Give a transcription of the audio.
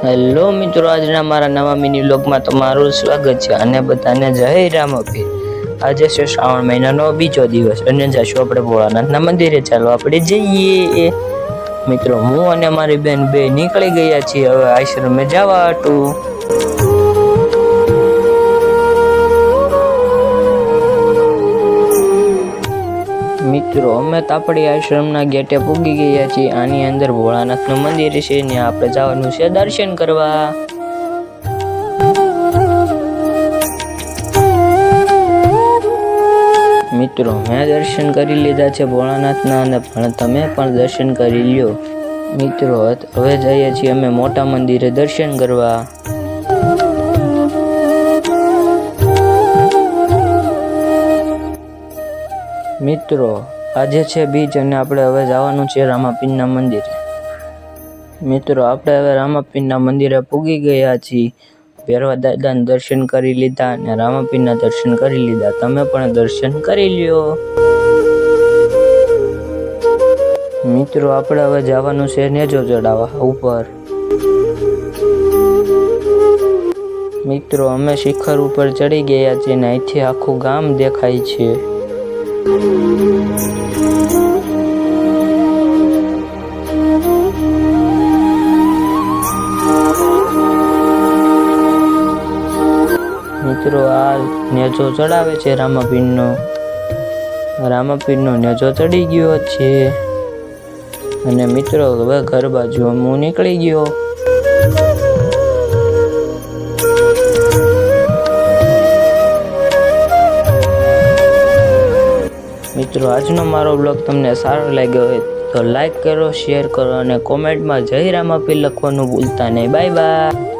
Hello મિત્રો, આજના મારા નવા મિની વ્લોગમાં તમારું સ્વાગત છે અને બધાને જય રામપીર। આજે છે શ્રાવણ મહિનાનો બીજો દિવસ અને જઈશું આપણે ભોળાનાથના મંદિરે। ચાલો આપણે જઈએ। મિત્રો, હું અને મારી બેન બે નીકળી ગયા છીએ હવે આશ્રમે જવા હતું। મિત્રો, અમે તાપડી આશ્રમના ગેટે પૂગી ગયા છીએ। આની અંદર ભોળાનાથનું મંદિર છે ને આપણે જવાનું છે દર્શન કરવા। મિત્રો, મેં દર્શન કરી લીધા છે ભોળાનાથના અને તમે પણ દર્શન કરી લ્યો। મિત્રો, હવે જઈએ છીએ અમે મોટા મંદિરે દર્શન કરવા। મિત્રો, આજે છે બીજ અને આપણે હવે જવાનું છે રામાપીરના મંદિરે। મિત્રો, આપણે હવે રામાપીરના મંદિરે પૂગી ગયા છીએ। ભેરવા દાદાના દર્શન કરી લીધા અને રામાપીરના દર્શન કરી લીધા। તમે પણ દર્શન કરી લ્યો। મિત્રો, આપણે હવે જવાનું છે નેજો ચડાવવા ઉપર। મિત્રો, અમે શિખર ઉપર ચડી ગયા છીએ ને અહીંથી આખું ગામ દેખાય છે। મિત્રો, આ નેજો ચડાવે છે રામાપીરનો નેજો ચડી ગયો છે અને મિત્રો હવે ઘર બાજુ હું નીકળી ગયો। મિત્રો, આજનો મારો બ્લોગ તમને સારો લાગ્યો હોય તો લાઈક કરો, શેર કરો અને કોમેન્ટમાં જય રામાપીર લખવાનું ભૂલતા નહીં। Bye bye.